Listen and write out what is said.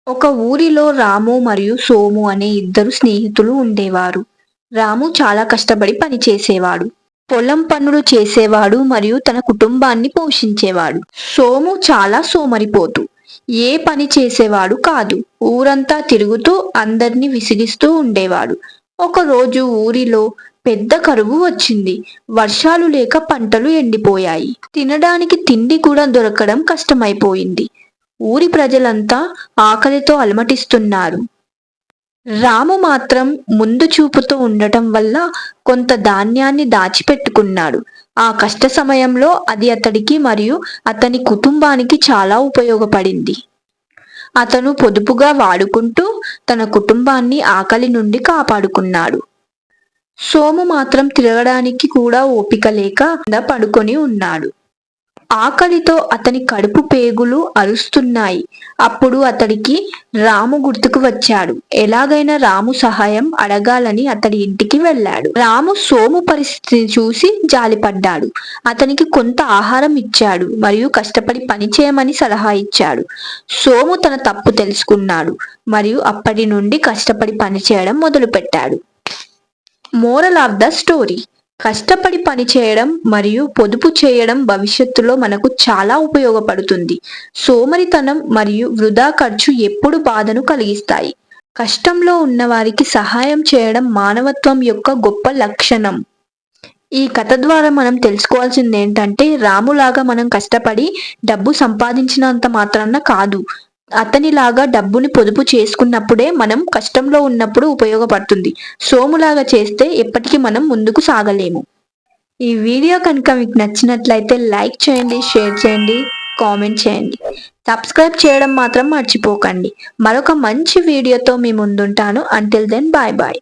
ఒక ఊరిలో రాము మరియు సోము అనే ఇద్దరు స్నేహితులు ఉండేవారు. రాము చాలా కష్టపడి పనిచేసేవాడు. పొలం పనులు చేసేవాడు మరియు తన కుటుంబాన్ని పోషించేవాడు. సోము చాలా సోమరిపోతు. ఏ పని చేసేవాడు కాదు. ఊరంతా తిరుగుతూ అందర్నీ విసిగిస్తూ ఉండేవాడు. ఒకరోజు ఊరిలో పెద్ద కరువు వచ్చింది. వర్షాలు లేక పంటలు ఎండిపోయాయి. తినడానికి తిండి కూడా దొరకడం కష్టమైపోయింది. ఊరి ప్రజలంతా ఆకలితో అలమటిస్తున్నారు. రాము మాత్రం ముందు చూపుతో ఉండటం వల్ల కొంత ధాన్యాన్ని దాచిపెట్టుకున్నాడు. ఆ కష్ట సమయంలో అది అతడికి మరియు అతని కుటుంబానికి చాలా ఉపయోగపడింది. అతను పొదుపుగా వాడుకుంటూ తన కుటుంబాన్ని ఆకలి నుండి కాపాడుకున్నాడు. సోము మాత్రం తిరగడానికి కూడా ఓపిక లేక కింద పడుకొని ఉన్నాడు. ఆకలితో అతని కడుపు పేగులు అరుస్తున్నాయి. అప్పుడు అతడికి రాము గుర్తుకు వచ్చాడు. ఎలాగైనా రాము సహాయం అడగాలని అతడి ఇంటికి వెళ్ళాడు. రాము సోము పరిస్థితిని చూసి జాలిపడ్డాడు. అతనికి కొంత ఆహారం ఇచ్చాడు మరియు కష్టపడి పని చేయమని సలహా ఇచ్చాడు. సోము తన తప్పు తెలుసుకున్నాడు మరియు అప్పటి నుండి కష్టపడి పనిచేయడం మొదలుపెట్టాడు. మోరల్ ఆఫ్ ద స్టోరీ: కష్టపడి పని చేయడం మరియు పొదుపు చేయడం భవిష్యత్తులో మనకు చాలా ఉపయోగపడుతుంది. సోమరితనం మరియు వృధా ఖర్చు ఎప్పుడు బాధను కలిగిస్తాయి. కష్టంలో ఉన్నవారికి సహాయం చేయడం మానవత్వం యొక్క గొప్ప లక్షణం. ఈ కథ ద్వారా మనం తెలుసుకోవాల్సింది ఏంటంటే, రాములాగా మనం కష్టపడి డబ్బు సంపాదించినంత మాత్రాన కాదు, అతనిలాగా డబ్బుని పొదుపు చేసుకున్నప్పుడే మనం కష్టంలో ఉన్నప్పుడు ఉపయోగపడుతుంది. సోములాగా చేస్తే ఎప్పటికీ మనం ముందుకు సాగలేము. ఈ వీడియో కనుక మీకు నచ్చినట్లయితే లైక్ చేయండి, షేర్ చేయండి, కామెంట్ చేయండి. సబ్స్క్రైబ్ చేయడం మాత్రం మర్చిపోకండి. మరొక మంచి వీడియోతో మీ ముందుంటాను. Until then bye bye.